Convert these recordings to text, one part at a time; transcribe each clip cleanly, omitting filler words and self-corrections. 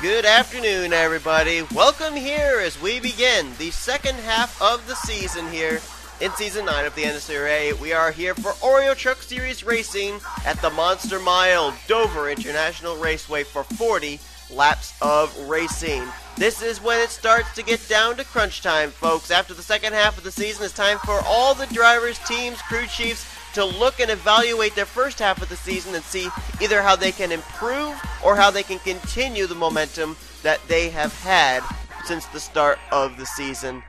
good afternoon, everybody. Welcome here as we begin the second half of the season here in Season 9 of the NNSCRA. We are here for Oreo Truck Series racing at the Monster Mile Dover International Raceway for 40 laps of racing. This is when it starts to get down to crunch time, folks. After the second half of the season, it's time for all the drivers, teams, crew chiefs to look and evaluate their first half of the season and see either how they can improve or how they can continue the momentum that they have had since the start of the season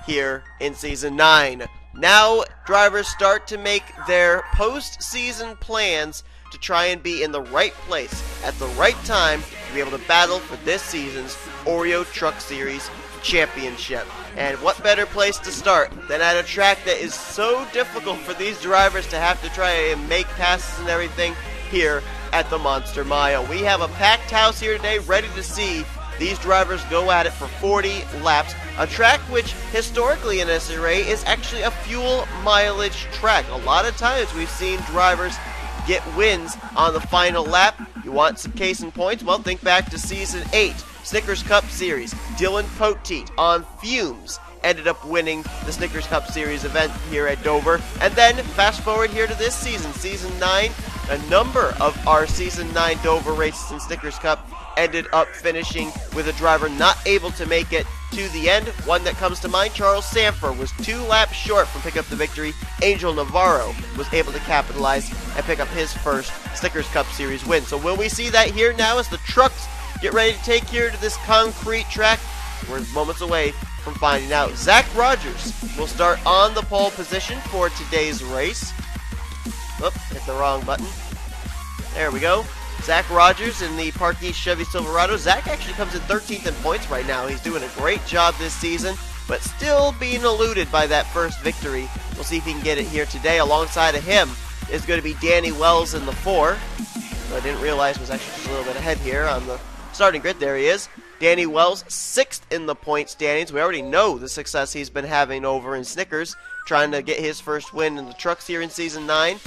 here in Season 9. Now, drivers start to make their post-season plans to try and be in the right place at the right time to be able to battle for this season's Oreo Truck Series Championship. And what better place to start than at a track that is so difficult for these drivers to have to try and make passes and everything here at the Monster Mile. We have a packed house here today ready to see these drivers go at it for 40 laps. A track which historically in NNSCRA is actually a fuel mileage track. A lot of times we've seen drivers get wins on the final lap. You want some case in points? Well, think back to Season 8. Snickers Cup Series. Dylan Poteet on fumes ended up winning the Snickers Cup Series event here at Dover. And then fast forward here to this season, Season 9, a number of our Season 9 Dover races in Snickers Cup ended up finishing with a driver not able to make it to the end. One that comes to mind, Charles Sanford, was 2 laps short from picking up the victory. Angel Navarro was able to capitalize and pick up his first Snickers Cup Series win. So will we see that here now as the trucks get ready to take here to this concrete track? We're moments away from finding out. Zach Rogers will start on the pole position for today's race. Oop, hit the wrong button. There we go. Zach Rogers in the Park East Chevy Silverado. Zach actually comes in 13th in points right now. He's doing a great job this season, but still being eluded by that first victory. We'll see if he can get it here today. Alongside of him is going to be Danny Wells in the 4. I didn't realize was actually just a little bit ahead here on the starting grid. There he is. Danny Wells, 6th in the point standings. We already know the success he's been having over in Snickers, trying to get his first win in the trucks here in Season 9.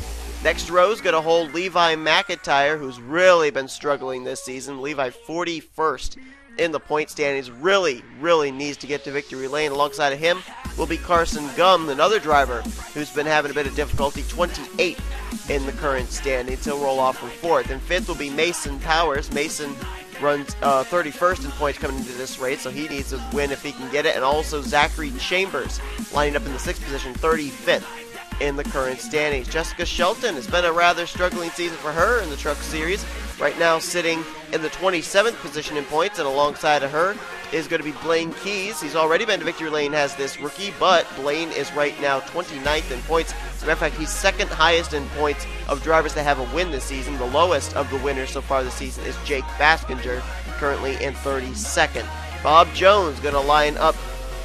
Next row is going to hold Levi McIntyre, who's really been struggling this season. Levi 41st in the point standings. Really needs to get to victory lane. Alongside of him will be Carson Gum, another driver who's been having a bit of difficulty, 28th in the current standings. He'll roll off from 4th. And 5th will be Mason Powers. Mason runs 31st in points coming into this race, so he needs to win if he can get it. And also Zachary Chambers lining up in the 6th position, 35th in the current standings. Jessica Shelton has been a rather struggling season for her in the Truck Series. Right now sitting in the 27th position in points, and alongside of her is going to be Blaine Keys. He's already been to victory lane as this rookie, but Blaine is right now 29th in points. As a matter of fact, he's second highest in points of drivers that have a win this season. The lowest of the winners so far this season is Jake Baskinger, currently in 32nd. Bob Jones going to line up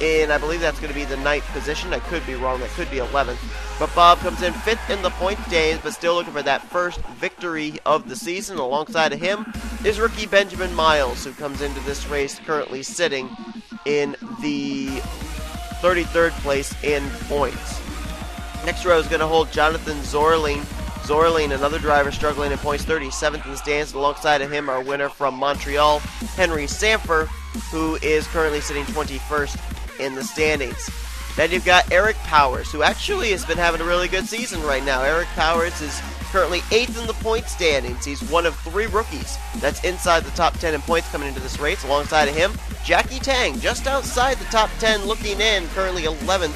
in, I believe that's going to be the 9th position. I could be wrong. That could be 11th. But Bob comes in 5th in the point standings, but still looking for that first victory of the season. Alongside of him is rookie Benjamin Miles, who comes into this race currently sitting in the 33rd place in points. Next row is going to hold Jonathan Zorling. Zorling, another driver struggling in points, 37th in the stands. Alongside of him, our winner from Montreal, Henry Sanford, who is currently sitting 21st in the standings. Then you've got Eric Powers, who actually has been having a really good season right now. Eric Powers is currently 8th in the point standings. He's one of 3 rookies that's inside the top 10 in points coming into this race. Alongside of him, Jackie Tang, just outside the top 10 looking in, currently 11th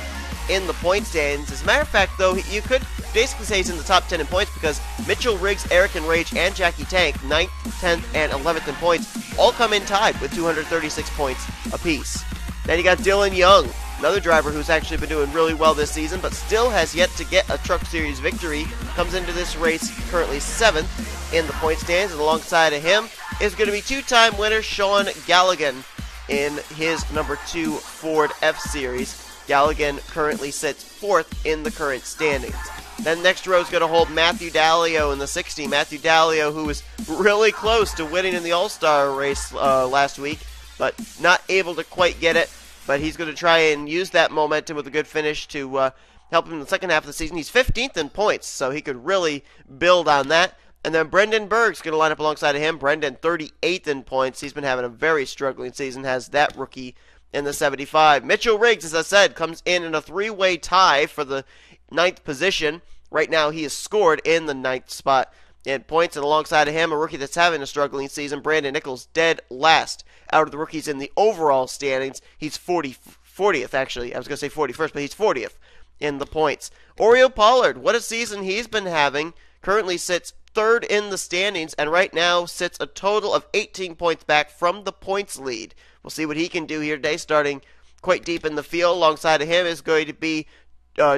in the point standings. As a matter of fact, though, you could basically say he's in the top 10 in points because Mitchell Riggs, Eric Enrage, and Jackie Tank, 9th, 10th, and 11th in points, all come in tied with 236 points apiece. Then you got Dylan Young, another driver who's actually been doing really well this season, but still has yet to get a Truck Series victory. Comes into this race currently 7th in the point stands, and alongside of him is going to be 2-time winner Sean Galligan in his number 2 Ford F-Series. Galligan currently sits 4th in the current standings. Then next row is going to hold Matthew Dallio in the 60. Matthew Dallio, who was really close to winning in the All-Star race last week, but not able to quite get it. But he's going to try and use that momentum with a good finish to help him in the second half of the season. He's 15th in points, so he could really build on that. And then Brendan Berg's going to line up alongside of him. Brendan, 38th in points. He's been having a very struggling season, has that rookie in the 75. Mitchell Riggs, as I said, comes in a three-way tie for the 9th position. Right now, he is scored in the 9th spot in points, and alongside of him, a rookie that's having a struggling season, Brandon Nichols, dead last out of the rookies in the overall standings. He's 40th, actually. I was going to say 41st, but he's 40th in the points. Oreo Pollard, what a season he's been having. Currently sits 3rd in the standings, and right now sits a total of 18 points back from the points lead. We'll see what he can do here today, starting quite deep in the field. Alongside of him is going to be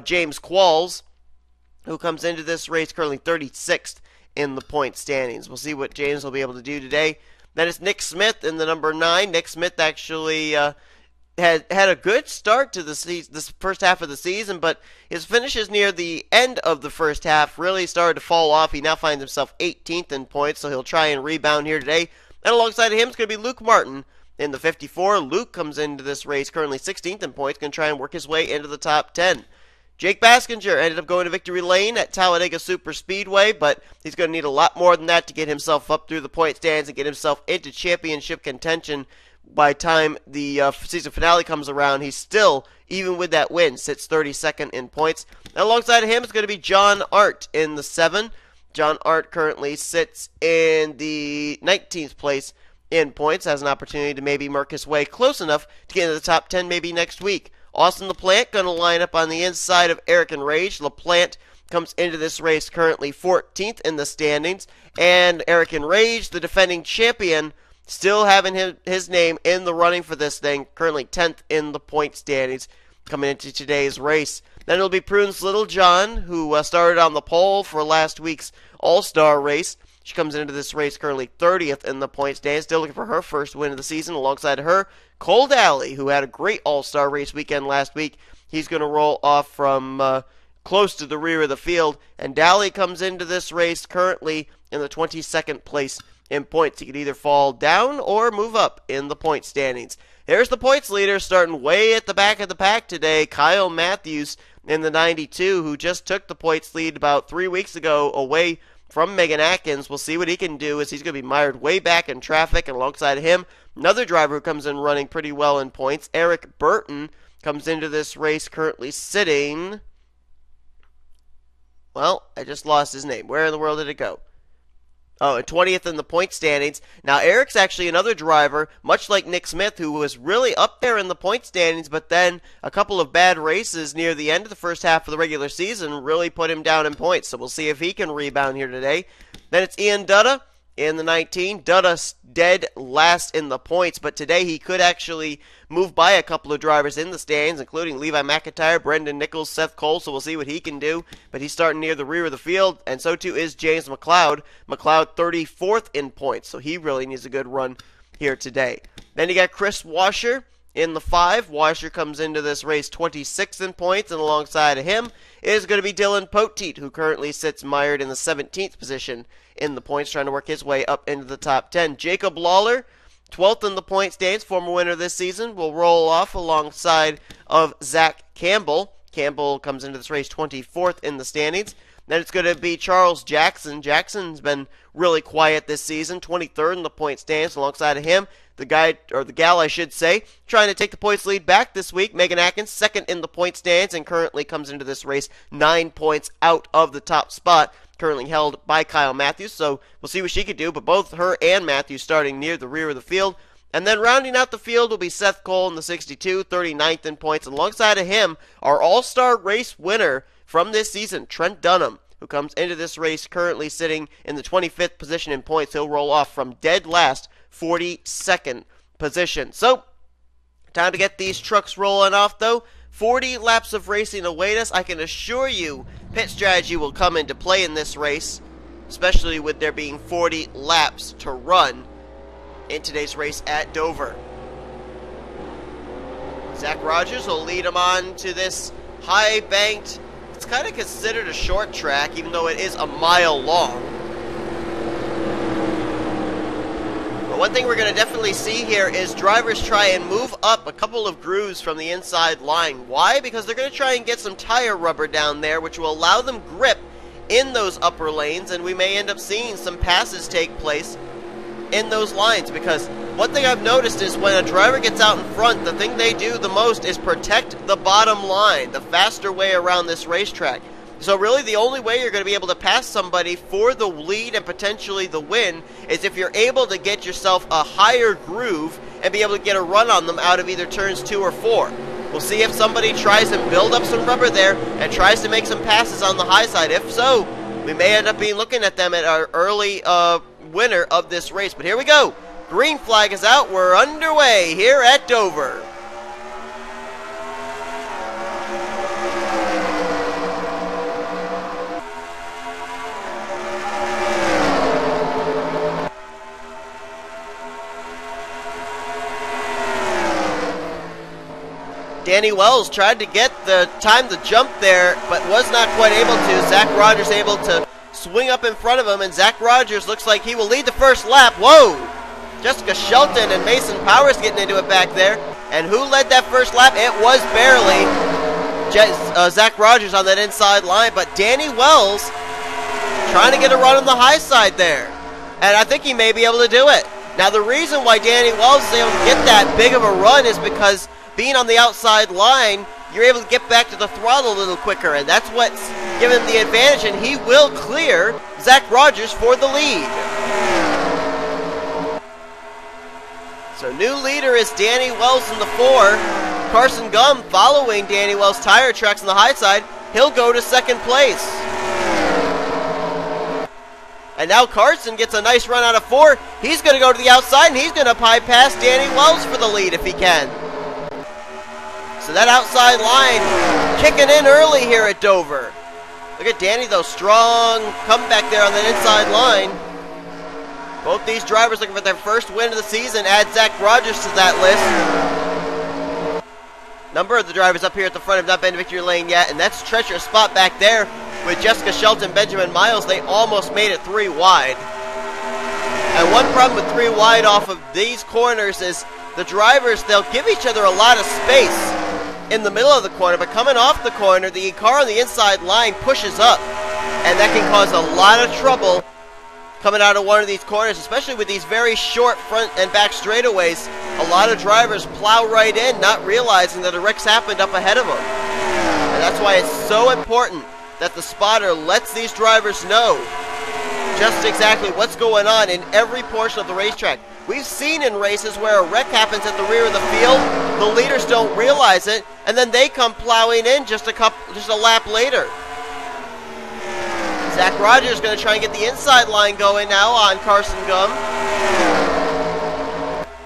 James Qualls, who comes into this race currently 36th in the point standings. We'll see what James will be able to do today. Then it's Nick Smith in the number 9. Nick Smith actually had a good start to this first half of the season, but his finishes near the end of the first half really started to fall off. He now finds himself 18th in points, so he'll try and rebound here today. And alongside of him is going to be Luke Martin in the 54. Luke comes into this race currently 16th in points, going to try and work his way into the top 10. Jake Baskinger ended up going to victory lane at Talladega Super Speedway, but he's going to need a lot more than that to get himself up through the point stands and get himself into championship contention. By the time the season finale comes around, he's still, even with that win, sits 32nd in points. And alongside of him is going to be John Art in the 7. John Art currently sits in the 19th place in points, has an opportunity to maybe mark his way close enough to get into the top 10 maybe next week. Austin LaPlante going to line up on the inside of Eric and Rage. LaPlante comes into this race currently 14th in the standings. And Eric and Rage, the defending champion, still having his name in the running for this thing. Currently 10th in the point standings coming into today's race. Then it'll be Prunes Little John, who started on the pole for last week's All-Star race. She comes into this race currently 30th in the point standings, still looking for her first win of the season. Alongside her, Cole Daly, who had a great All-Star race weekend last week. He's going to roll off from close to the rear of the field. And Daly comes into this race currently in the 22nd place in points. He could either fall down or move up in the point standings. There's the points leader starting way at the back of the pack today, Kyle Matthews in the 92, who just took the points lead about 3 weeks ago away from Megan Atkins. We'll see what he can do, as he's going to be mired way back in traffic. And alongside of him, another driver who comes in running pretty well in points, Eric Burton, comes into this race currently sitting... Well, I just lost his name. Where in the world did it go? Oh, 20th in the point standings. Now, Eric's actually another driver, much like Nick Smith, who was really up there in the point standings, but then a couple of bad races near the end of the first half of the regular season really put him down in points. So we'll see if he can rebound here today. Then it's Ian Dutta in the 19. Dutta's dead last in the points, but today he could actually move by a couple of drivers in the stands, including Levi McIntyre, Brendan Nichols, Seth Cole, so we'll see what he can do. But he's starting near the rear of the field, and so too is James McLeod. McLeod 34th in points, so he really needs a good run here today. Then you got Chris Washer in the 5. Washer comes into this race 26th in points, and alongside of him is going to be Dylan Poteet, who currently sits mired in the 17th position in the points, trying to work his way up into the top 10. Jacob Lawler, 12th in the point standings, former winner this season, will roll off alongside of Zach Campbell. Campbell comes into this race 24th in the standings. Then it's going to be Charles Jackson. Jackson's been really quiet this season, 23rd in the point standings. Alongside of him, the guy, or the gal I should say, trying to take the points lead back this week, Megan Atkins, 2nd in the point standings, and currently comes into this race 9 points out of the top spot, currently held by Kyle Matthews. So we'll see what she could do, but both her and Matthews starting near the rear of the field. And then rounding out the field will be Seth Cole in the 62, 39th in points. And alongside of him, our all-star race winner from this season, Trent Dunham, who comes into this race currently sitting in the 25th position in points. He'll roll off from dead last, 42nd position. So, time to get these trucks rolling off, though. 40 laps of racing await us. I can assure you pit strategy will come into play in this race, especially with there being 40 laps to run in today's race at Dover. Zach Rogers will lead him on to this high-banked, it's kind of considered a short track, even though it is a mile long. But one thing we're going to definitely see here is drivers try and move up a couple of grooves from the inside line. Why? Because they're going to try and get some tire rubber down there, which will allow them grip in those upper lanes, and we may end up seeing some passes take place in those lines, because one thing I've noticed is when a driver gets out in front, the thing they do the most is protect the bottom line, the faster way around this racetrack. So really the only way you're going to be able to pass somebody for the lead and potentially the win is if you're able to get yourself a higher groove and be able to get a run on them out of either turns 2 or 4. We'll see if somebody tries to build up some rubber there and tries to make some passes on the high side. If so, we may end up being looking at them at our early winner of this race. But here we go. Green flag is out. We're underway here at Dover. Danny Wells tried to get the time to jump there, but was not quite able to. Zach Rogers able to swing up in front of him, and Zach Rogers looks like he will lead the first lap. Whoa! Jessica Shelton and Mason Powers getting into it back there. And who led that first lap? It was barely Zach Rogers on that inside line, but Danny Wells trying to get a run on the high side there. And I think he may be able to do it. Now the reason why Danny Wells is able to get that big of a run is because being on the outside line, you're able to get back to the throttle a little quicker, and that's what's given him the advantage, and he will clear Zach Rogers for the lead. So new leader is Danny Wells in the 4. Carson Gum following Danny Wells' tire tracks on the high side. He'll go to second place. And now Carson gets a nice run out of 4. He's going to go to the outside, and he's going to bypass Danny Wells for the lead if he can. So that outside line kicking in early here at Dover. Look at Danny, though. Strong comeback there on that inside line. Both these drivers looking for their first win of the season. Add Zach Rogers to that list. Number of the drivers up here at the front have not been to victory lane yet, and that's a treacherous spot back there with Jessica Shelton, Benjamin Miles. They almost made it 3 wide. And one problem with 3 wide off of these corners is the drivers, they'll give each other a lot of space in the middle of the corner, but coming off the corner, the car on the inside line pushes up, and that can cause a lot of trouble coming out of one of these corners, especially with these very short front and back straightaways. A lot of drivers plow right in, not realizing that a wreck's happened up ahead of them. And that's why it's so important that the spotter lets these drivers know just exactly what's going on in every portion of the racetrack. We've seen in races where a wreck happens at the rear of the field, the leaders don't realize it, and then they come plowing in just a lap later. Zach Rogers is going to try and get the inside line going now on Carson Gum.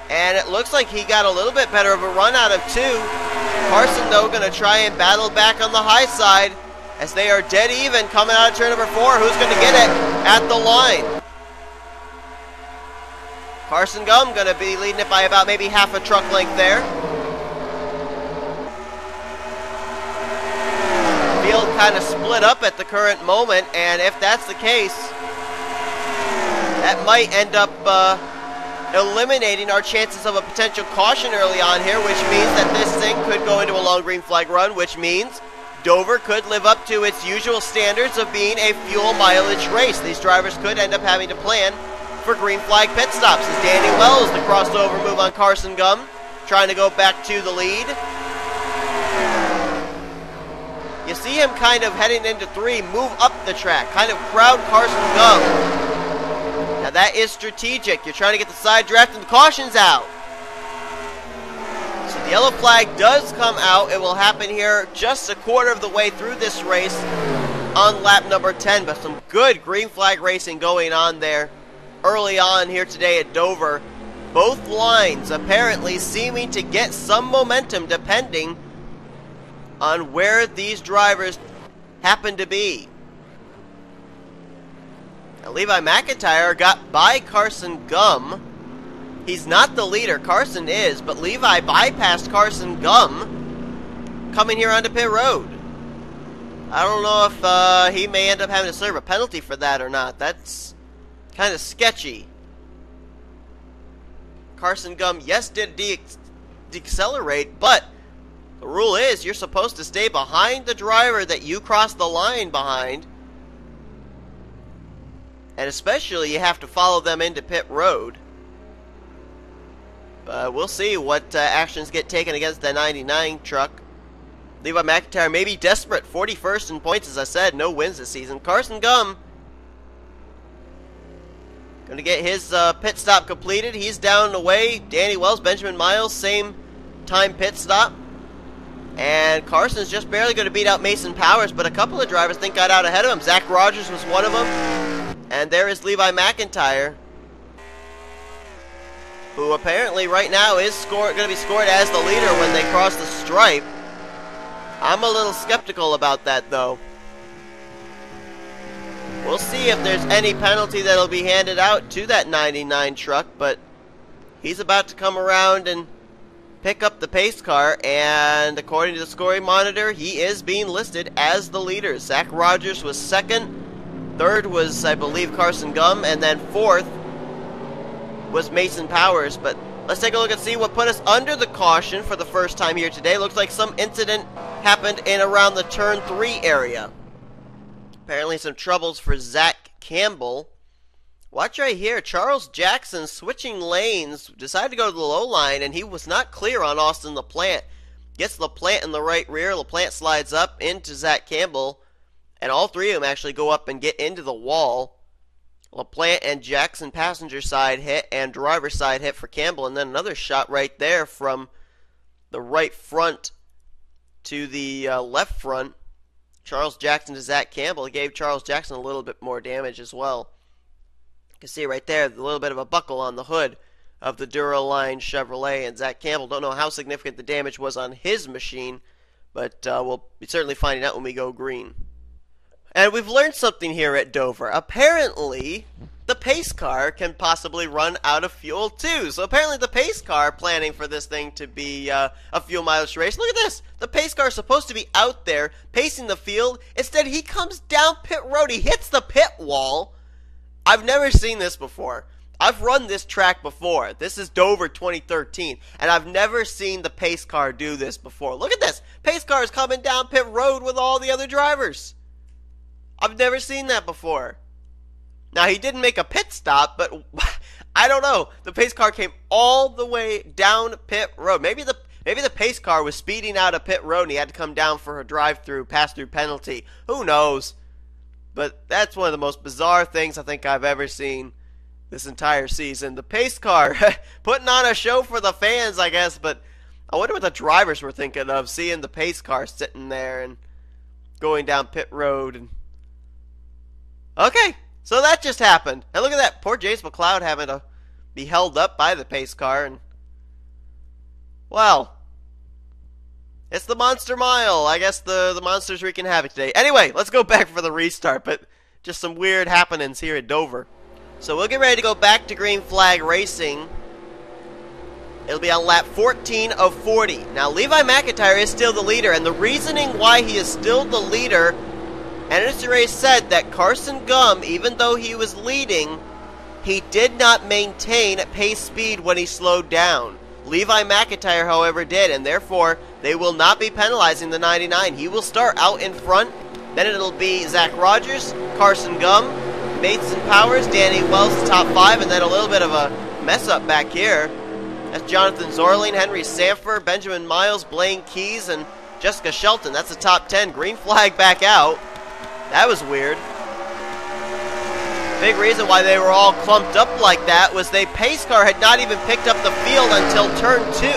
And it looks like he got a little bit better of a run out of 2. Carson, though, going to try and battle back on the high side as they are dead even coming out of turn number 4. Who's going to get it at the line? Carson Gum going to be leading it by about maybe half a truck length there. Field kind of split up at the current moment, and if that's the case, that might end up eliminating our chances of a potential caution early on here, which means that this thing could go into a long green flag run, which means Dover could live up to its usual standards of being a fuel mileage race. These drivers could end up having to plan for green flag pit stops as Danny Wells, the crossover move on Carson Gum, trying to go back to the lead. You see him kind of heading into 3, move up the track, kind of crowd Carson Gum. Now that is strategic. You're trying to get the side draft and the caution's out. So the yellow flag does come out. It will happen here just a quarter of the way through this race on lap number 10, but some good green flag racing going on there early on here today at Dover. Both lines apparently seeming to get some momentum depending on where these drivers happen to be. Now, Levi McIntyre got by Carson Gum. He's not the leader, Carson is, but Levi bypassed Carson Gum coming here onto pit road. I don't know if he may end up having to serve a penalty for that or not. That's kind of sketchy. Carson Gum, yes, did decelerate, but the rule is you're supposed to stay behind the driver that you crossed the line behind And especially you have to follow them into pit road. But we'll see what actions get taken against the 99 truck. Levi McIntyre may be desperate. 41st in points, as I said. No wins this season. Carson Gum going to get his pit stop completed. He's down and away. Danny Wells, Benjamin Miles, same time pit stop. And Carson's just barely going to beat out Mason Powers, but a couple of drivers think got out ahead of him. Zach Rogers was one of them. And there is Levi McIntyre, who apparently right now is going to be scored as the leader when they cross the stripe. I'm a little skeptical about that, though. We'll see if there's any penalty that'll be handed out to that 99 truck, but he's about to come around and pick up the pace car, and according to the scoring monitor, he is being listed as the leader. Zach Rogers was second, third was, I believe, Carson Gum, and then fourth was Mason Powers. But let's take a look and see what put us under the caution for the first time here today. Looks like some incident happened in around the turn 3 area. Apparently some troubles for Zach Campbell. Watch right here. Charles Jackson switching lanes, decided to go to the low line, and he was not clear on Austin LaPlante. Gets LaPlante in the right rear. LaPlante slides up into Zach Campbell, and all three of them actually go up and get into the wall. LaPlante and Jackson passenger side hit and driver side hit for Campbell, and then another shot right there from the right front to the left front. Charles Jackson to Zach Campbell. It gave Charles Jackson a little bit more damage as well. You can see right there a little bit of a buckle on the hood of the Duraline Chevrolet, and Zach Campbell, don't know how significant the damage was on his machine, but we'll be certainly finding out when we go green. And we've learned something here at Dover. Apparently, the pace car can possibly run out of fuel too. So apparently the pace car planning for this thing to be a fuel mileage race. Look at this. The pace car is supposed to be out there pacing the field. Instead, he comes down pit road. He hits the pit wall. I've never seen this before. I've run this track before. This is Dover 2013, and I've never seen the pace car do this before. Look at this. Pace car is coming down pit road with all the other drivers. I've never seen that before. Now, he didn't make a pit stop, but I don't know. The pace car came all the way down pit road. Maybe the pace car was speeding out of pit road and he had to come down for a drive-through, pass-through penalty. Who knows? But that's one of the most bizarre things I think I've ever seen this entire season. The pace car putting on a show for the fans, I guess, but I wonder what the drivers were thinking of seeing the pace car sitting there and going down pit road. And okay, so that just happened. And look at that, poor Jace McLeod having to be held up by the pace car. And well, it's the Monster Mile. I guess the monsters wreaking havoc today. Anyway, let's go back for the restart, but just some weird happenings here at Dover. So we'll get ready to go back to green flag racing. It'll be on lap 14 of 40. Now, Levi McIntyre is still the leader, and the reasoning why he is still the leader, NNSCRA said that Carson Gum, even though he was leading, he did not maintain pace speed when he slowed down. Levi McIntyre, however, did, and therefore they will not be penalizing the 99. He will start out in front. Then it'll be Zach Rogers, Carson Gum, Mason Powers, Danny Wells, the top 5, and then a little bit of a mess up back here. That's Jonathan Zorling, Henry Sanford, Benjamin Miles, Blaine Keys, and Jessica Shelton. That's the top 10. Green flag back out. That was weird. Big reason why they were all clumped up like that was the pace car had not even picked up the field until turn 2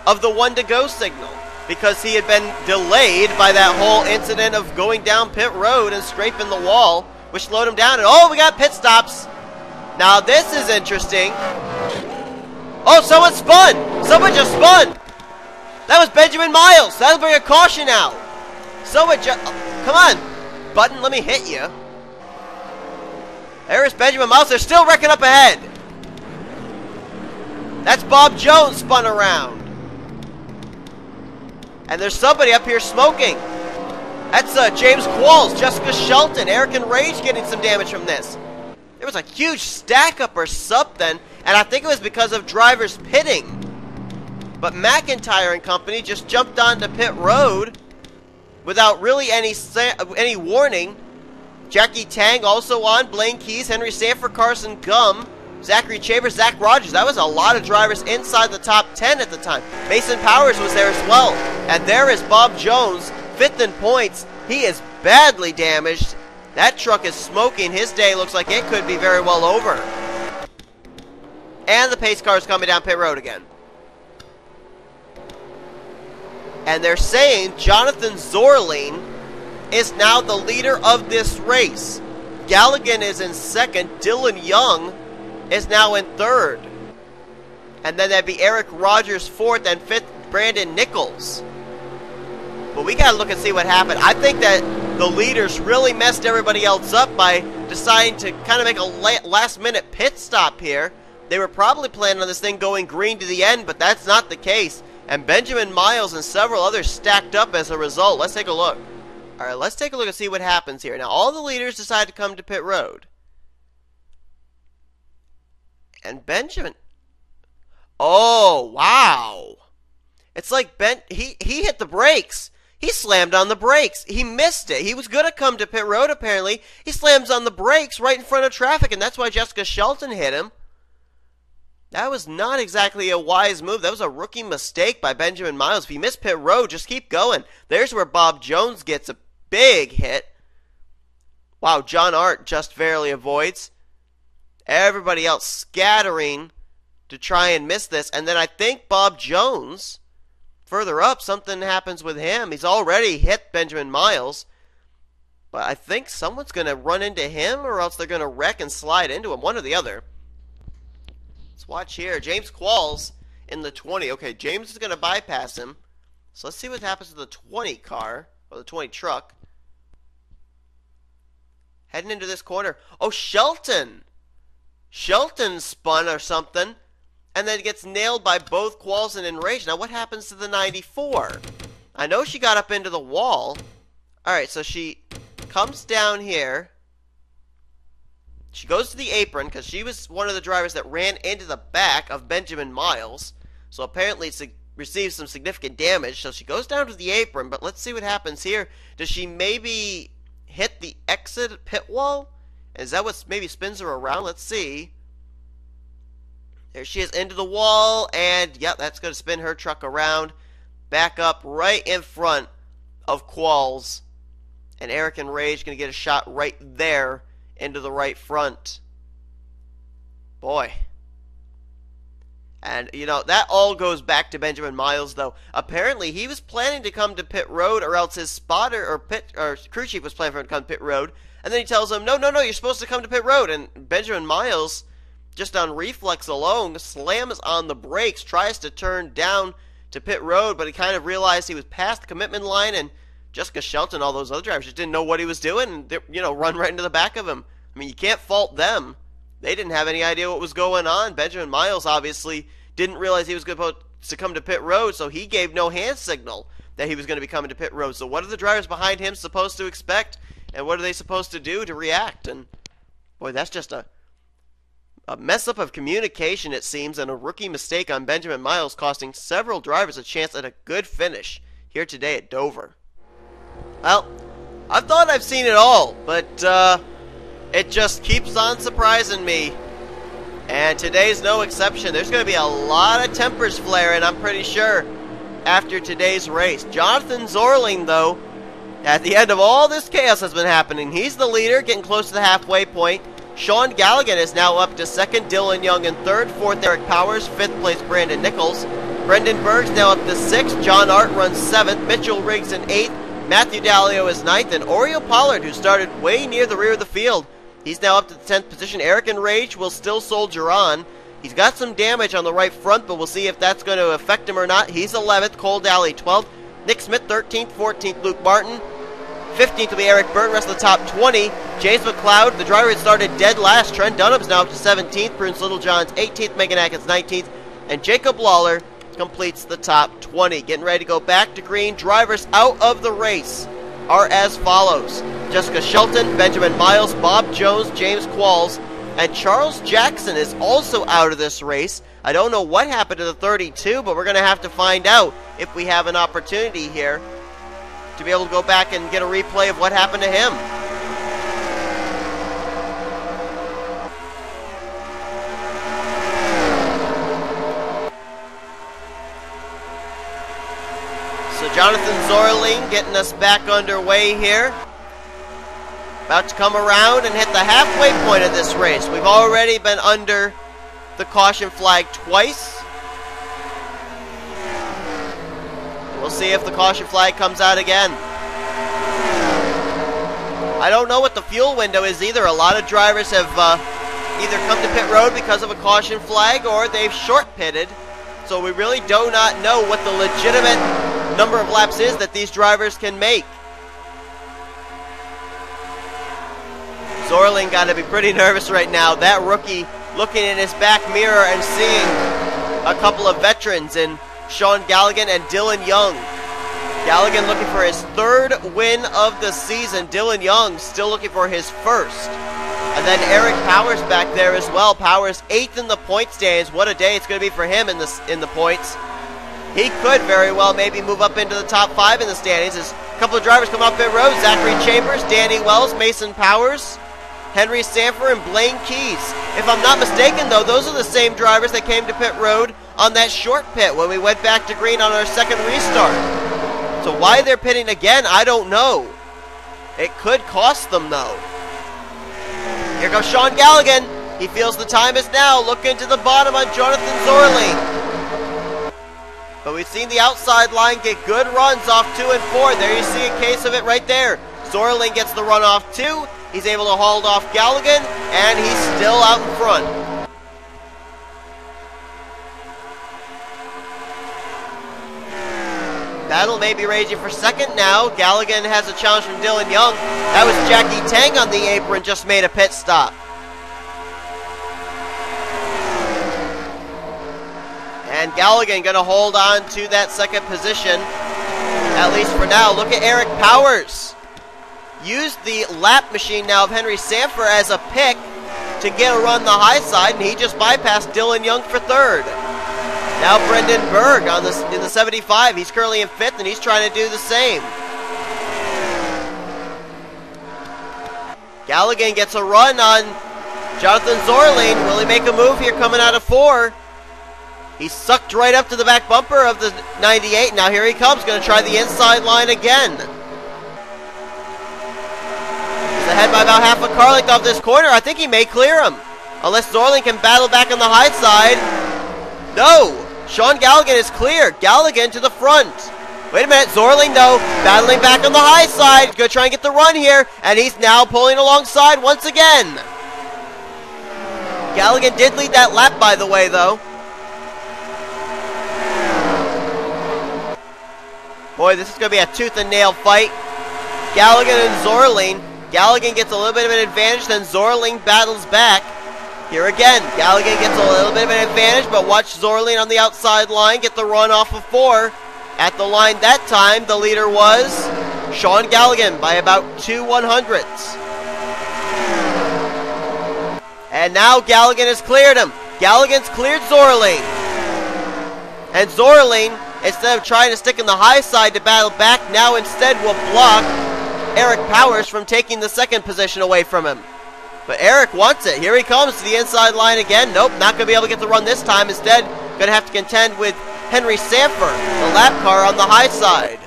of the 1 to go signal, because he had been delayed by that whole incident of going down pit road and scraping the wall, which slowed him down. And oh, we got pit stops. Now this is interesting. Oh, someone spun. Someone just spun. That was Benjamin Miles. That'll bring a caution out. Someone just, come on, button, let me hit you. There's Benjamin Miles. They're still wrecking up ahead. That's Bob Jones spun around. And there's somebody up here smoking. That's James Qualls, Jessica Shelton, Eric and Rage getting some damage from this. There was a huge stack up or something, and I think it was because of drivers pitting. But McIntyre and company just jumped onto pit road without really any warning. Jackie Tang also on. Blaine Keys, Henry Sanford, Carson Gum, Zachary Chambers, Zach Rogers. That was a lot of drivers inside the top 10 at the time. Mason Powers was there as well. And there is Bob Jones, 5th in points. He is badly damaged. That truck is smoking. His day looks like it could be very well over. And the pace car is coming down pit road again. And they're saying Jonathan Zorling is now the leader of this race. Galligan is in 2nd. Dylan Young is now in 3rd. And then that'd be Eric Rogers 4th and 5th Brandon Nichols. But we gotta look and see what happened. I think that the leaders really messed everybody else up by deciding to kind of make a last minute pit stop here. They were probably planning on this thing going green to the end, but that's not the case. And Benjamin Miles and several others stacked up as a result. Let's take a look. Alright, let's take a look and see what happens here. Now, all the leaders decide to come to pit road. And Benjamin... Oh, wow. It's like he hit the brakes. He slammed on the brakes. He missed it. He was going to come to pit road, apparently. He slams on the brakes right in front of traffic, and that's why Jessica Shelton hit him. That was not exactly a wise move. That was a rookie mistake by Benjamin Miles. If you miss pit road, just keep going. There's where Bob Jones gets a big hit. Wow, John Art just barely avoids. Everybody else scattering to try and miss this. And then I think Bob Jones, further up, something happens with him. He's already hit Benjamin Miles. But I think someone's going to run into him, or else they're going to wreck and slide into him. One or the other. Let's watch here. James Qualls in the 20. Okay, James is going to bypass him. So let's see what happens to the 20 car, or the 20 truck. Heading into this corner. Oh, Shelton! Shelton spun or something, and then gets nailed by both Qualls and Enraged. Now, what happens to the 94? I know she got up into the wall. Alright, so she comes down here. She goes to the apron, because she was one of the drivers that ran into the back of Benjamin Miles. So apparently received some significant damage. So she goes down to the apron, but let's see what happens here. Does she maybe hit the exit pit wall? Is that what maybe spins her around? Let's see. There she is into the wall, and yep, that's going to spin her truck around. Back up right in front of Qualls. And Eric and Rage going to get a shot right there into the right front. Boy. And, you know, that all goes back to Benjamin Miles, though. Apparently, he was planning to come to pit road, or else his spotter or crew chief was planning for him to come to pit road. And then he tells him, no, you're supposed to come to pit road. And Benjamin Miles, just on reflex alone, slams on the brakes, tries to turn down to pit road, but he kind of realized he was past the commitment line, and Jessica Shelton, all those other drivers, just didn't know what he was doing, and, you know, run right into the back of him. I mean, you can't fault them. They didn't have any idea what was going on. Benjamin Miles obviously didn't realize he was going to come to pit road, so he gave no hand signal that he was going to be coming to pit road. So what are the drivers behind him supposed to expect, and what are they supposed to do to react? And, boy, that's just a mess-up of communication, it seems, and a rookie mistake on Benjamin Miles, costing several drivers a chance at a good finish here today at Dover. Well, I thought I've seen it all, but it just keeps on surprising me. And today's no exception. There's going to be a lot of tempers flaring, I'm pretty sure, after today's race. Jonathan Zorling, though, at the end of all this chaos that's been happening, he's the leader, getting close to the halfway point. Sean Galligan is now up to 2nd, Dylan Young in 3rd, 4th Eric Powers, 5th place Brandon Nichols. Brendan Berg's now up to 6th, John Art runs 7th, Mitchell Riggs in 8th, Matthew Dallio is 9th, and Oreo Pollard, who started way near the rear of the field, he's now up to the 10th position. Eric and Rage will still soldier on. He's got some damage on the right front, but we'll see if that's going to affect him or not. He's 11th, Cole Daly 12th, Nick Smith 13th, 14th Luke Martin, 15th will be Eric Burton, rest of the top 20. James McLeod, the driver had started dead last. Trent Dunham's now up to 17th. Prince Littlejohn's 18th. Megan Atkins 19th. And Jacob Lawler completes the top 20. Getting ready to go back to green. Drivers out of the race are as follows: Jessica Shelton, Benjamin Miles, Bob Jones, James Qualls, and Charles Jackson is also out of this race. I don't know what happened to the 32, but we're going to have to find out if we have an opportunity here to be able to go back and get a replay of what happened to him. Jonathan Zorling getting us back underway here. About to come around and hit the halfway point of this race. We've already been under the caution flag twice. We'll see if the caution flag comes out again. I don't know what the fuel window is either. A lot of drivers have either come to pit road because of a caution flag or they've short pitted. So we really do not know what the legitimate number of laps is that these drivers can make. Zorling got to be pretty nervous right now. That rookie looking in his back mirror and seeing a couple of veterans in Sean Galligan and Dylan Young. Galligan looking for his third win of the season. Dylan Young still looking for his first. And then Eric Powers back there as well. Powers 8th in the point standings. What a day it's going to be for him in the points. He could very well maybe move up into the top 5 in the standings. There's a couple of drivers coming up pit road. Zachary Chambers, Danny Wells, Mason Powers, Henry Sanford, and Blaine Keys. If I'm not mistaken, though, those are the same drivers that came to pit road on that short pit when we went back to green on our second restart. So why they're pitting again, I don't know. It could cost them, though. Here comes Sean Galligan. He feels the time is now. Looking to the bottom on Jonathan Zorling. But we've seen the outside line get good runs off 2 and 4. There you see a case of it right there. Zorling gets the run off 2. He's able to hold off Galligan, and he's still out in front. Battle may be raging for second now. Galligan has a challenge from Dylan Young. That was Jackie Tang on the apron, just made a pit stop. And Galligan going to hold on to that second position, at least for now. Look at Eric Powers. Used the lap machine now of Henry Sanford as a pick to get a run the high side, and he just bypassed Dylan Young for third. Now Brendan Berg in the 75. He's currently in 5th, and he's trying to do the same. Galligan gets a run on Jonathan Zorling. Will he make a move here coming out of 4? He sucked right up to the back bumper of the 98. Now here he comes, going to try the inside line again. He's ahead by about half a car length off this corner. I think he may clear him, unless Zorling can battle back on the high side. No! Sean Galligan is clear. Galligan to the front. Wait a minute. Zorling, though, battling back on the high side. Going to try and get the run here. And he's now pulling alongside once again. Galligan did lead that lap, by the way, though. Boy, this is going to be a tooth and nail fight. Galligan and Zorling. Galligan gets a little bit of an advantage. Then Zorling battles back. Here again, Galligan gets a little bit of an advantage, but watch Zorling on the outside line get the run off of 4. At the line that time, the leader was Sean Galligan by about 2 100ths. And now Galligan has cleared him. Galligan's cleared Zorling. And Zorling, instead of trying to stick in the high side to battle back, now instead will block Eric Powers from taking the second position away from him. But Eric wants it. Here he comes to the inside line again. Nope, not going to be able to get the run this time. Instead, going to have to contend with Henry Sanford, the lap car on the high side.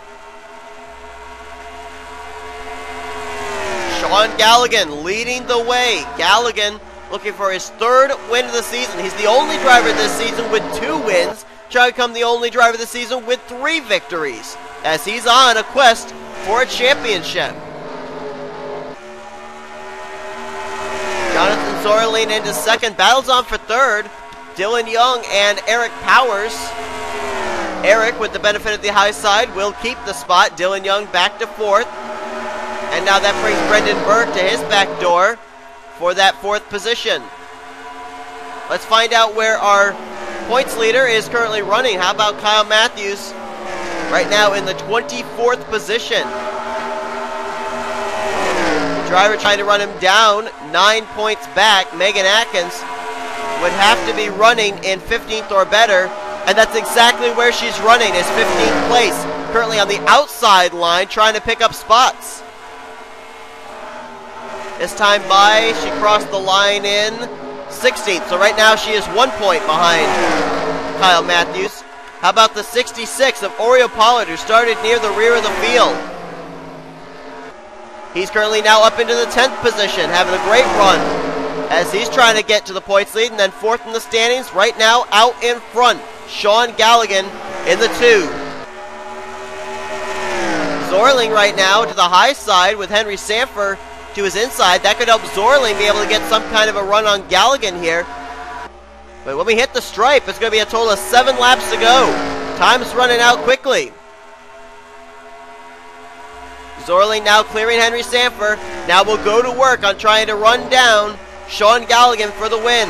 Sean Galligan leading the way. Galligan looking for his third win of the season. He's the only driver this season with 2 wins. Trying to become the only driver this season with 3 victories, as he's on a quest for a championship. Jonathan Zorling into second. Battles on for third. Dylan Young and Eric Powers. Eric, with the benefit of the high side, will keep the spot. Dylan Young back to 4th. And now that brings Brendan Berg to his back door for that 4th position. Let's find out where our points leader is currently running. How about Kyle Matthews? Right now in the 24th position. Driver trying to run him down, 9 points back. Megan Atkins would have to be running in 15th or better, and that's exactly where she's running, is 15th place. Currently on the outside line, trying to pick up spots. This time by, she crossed the line in 16th, so right now she is 1 point behind Kyle Matthews. How about the 66 of Oreo Pollard, who started near the rear of the field? He's currently now up into the 10th position, having a great run as he's trying to get to the points lead. And then 4th in the standings right now out in front, Sean Galligan in the 2. Zorling right now to the high side with Henry Sanford to his inside. That could help Zorling be able to get some kind of a run on Galligan here. But when we hit the stripe, it's going to be a total of 7 laps to go. Time's running out quickly. Zorling now clearing Henry Sanford. Now we'll go to work on trying to run down Sean Galligan for the win.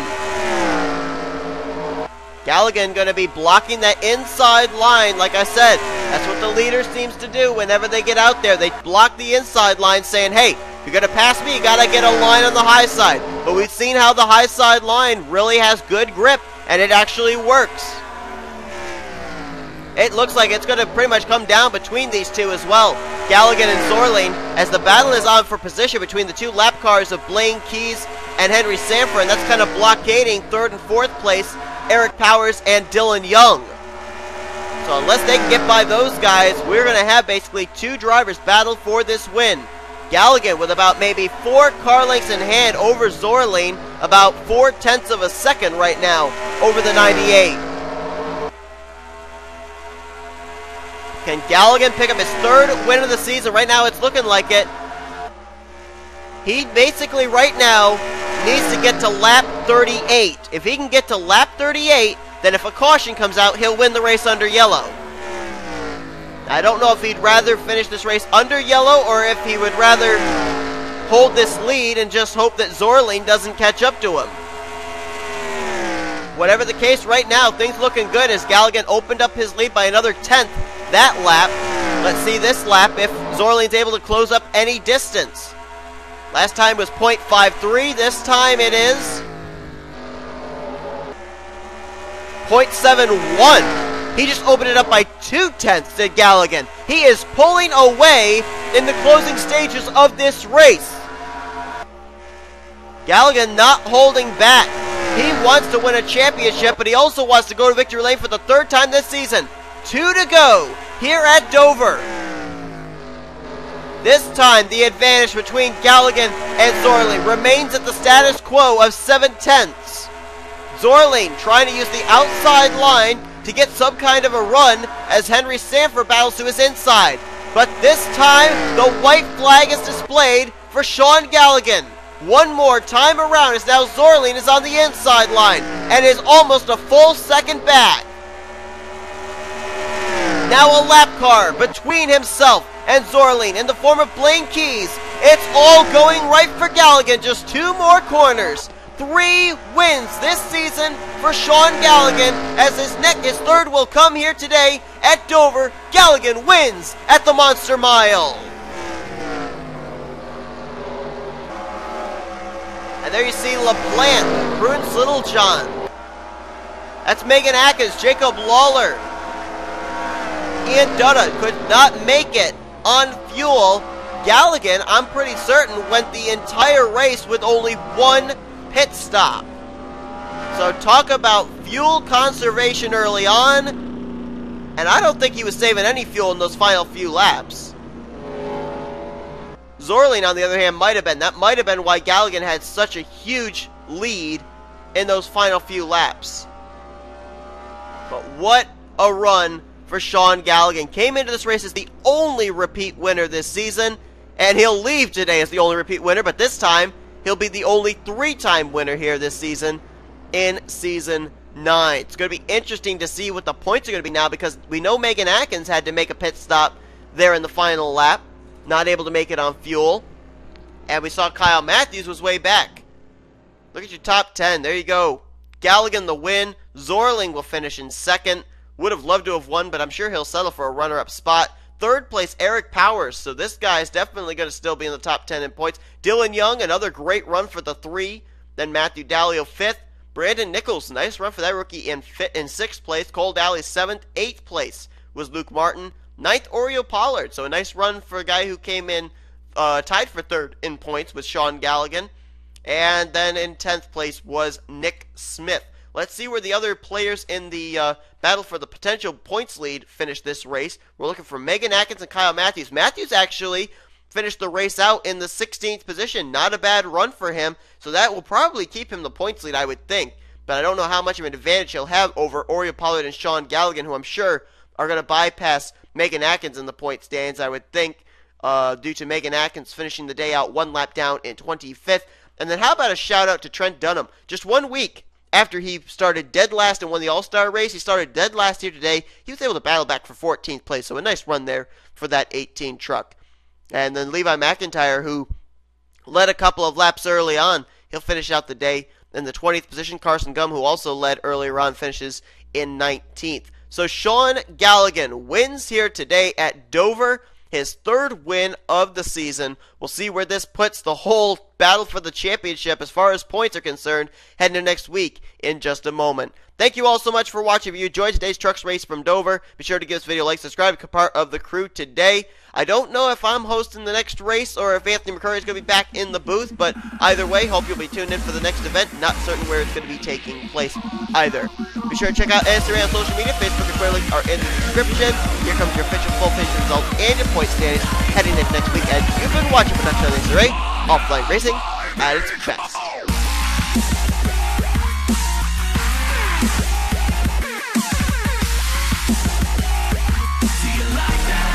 Galligan going to be blocking that inside line, like I said. That's what the leader seems to do whenever they get out there. They block the inside line saying, hey, if you're going to pass me, you got to get a line on the high side. But we've seen how the high side line really has good grip, and it actually works. It looks like it's going to pretty much come down between these two as well, Galligan and Zorling, as the battle is on for position between the 2 lap cars of Blaine Keys and Henry Sanford, and that's kind of blockading 3rd and 4th place, Eric Powers and Dylan Young. So unless they can get by those guys, we're going to have basically 2 drivers battle for this win. Galligan with about maybe 4 car lengths in hand over Zorling, about 4/10 of a second right now over the 98. Can Galligan pick up his 3rd win of the season? Right now it's looking like it. He basically right now needs to get to lap 38. If he can get to lap 38, then if a caution comes out, he'll win the race under yellow. I don't know if he'd rather finish this race under yellow or if he would rather hold this lead and just hope that Zorling doesn't catch up to him. Whatever the case, right now, things looking good as Galligan opened up his lead by another 10th that lap. Let's see this lap if Zorling's able to close up any distance. Last time was .53. This time it is .71. He just opened it up by 2/10, did Galligan. He is pulling away in the closing stages of this race. Galligan not holding back. He wants to win a championship, but he also wants to go to victory lane for the 3rd time this season. 2 to go here at Dover. This time, the advantage between Galligan and Zorling remains at the status quo of 7/10. Zorling trying to use the outside line to get some kind of a run as Henry Sanford battles to his inside. But this time, the white flag is displayed for Sean Galligan. One more time around as now Zorling is on the inside line and is almost a full second back. Now a lap car between himself and Zorling in the form of Blaine Keys. It's all going right for Galligan. Just 2 more corners. 3 wins this season for Sean Galligan as his 3rd will come here today at Dover. Galligan wins at the Monster Mile. And there you see LaPlante, Prince Littlejohn. That's Megan Atkins, Jacob Lawler. Ian Dutta could not make it on fuel. Galligan, I'm pretty certain, went the entire race with only 1 pit stop. So talk about fuel conservation early on, and I don't think he was saving any fuel in those final few laps. Zorling, on the other hand, might have been. That might have been why Galligan had such a huge lead in those final few laps. But what a run for Sean Galligan. Came into this race as the only repeat winner this season, and he'll leave today as the only repeat winner, but this time he'll be the only 3-time winner here this season in Season 9. It's going to be interesting to see what the points are going to be now because we know Megan Atkins had to make a pit stop there in the final lap. Not able to make it on fuel. And we saw Kyle Matthews was way back. Look at your top 10. There you go. Galligan the win. Zorling will finish in 2nd. Would have loved to have won, but I'm sure he'll settle for a runner-up spot. 3rd place, Eric Powers. So this guy is definitely going to still be in the top 10 in points. Dylan Young, another great run for the 3. Then Matthew Dallio, 5th. Brandon Nichols, nice run for that rookie in 6th place. Cole Daly, 7th. 8th place was Luke Martin. 9th, Oreo Pollard. So a nice run for a guy who came in tied for 3rd in points with Sean Galligan. And then in 10th place was Nick Smith. Let's see where the other players in the battle for the potential points lead finish this race. We're looking for Megan Atkins and Kyle Matthews. Matthews actually finished the race out in the 16th position. Not a bad run for him, so that will probably keep him the points lead, I would think. But I don't know how much of an advantage he'll have over Oreo Pollard and Sean Galligan, who I'm sure are going to bypass Megan Atkins in the point stands, I would think, due to Megan Atkins finishing the day out one lap down in 25th. And then how about a shout-out to Trent Dunham? Just 1 week after he started dead last and won the All-Star race, he started dead last here today. He was able to battle back for 14th place, so a nice run there for that 18 truck. And then Levi McIntyre, who led a couple of laps early on, he'll finish out the day in the 20th position. Carson Gum, who also led earlier on, finishes in 19th. So Sean Galligan wins here today at Dover, his 3rd win of the season. We'll see where this puts the whole battle for the championship as far as points are concerned heading into next week in just a moment. Thank you all so much for watching. If you enjoyed today's Trucks Race from Dover, be sure to give this video a like, subscribe, become part of the crew today. I don't know if I'm hosting the next race or if Anthony McCurry is going to be back in the booth, but either way, hope you'll be tuned in for the next event. Not certain where it's going to be taking place either. Be sure to check out NNSCRA on social media. Facebook and Twitter links are in the description. Here comes your official full page results and your point standings heading into next week. And you've been watching Production NNSCRA, offline racing at its best. Do you like that?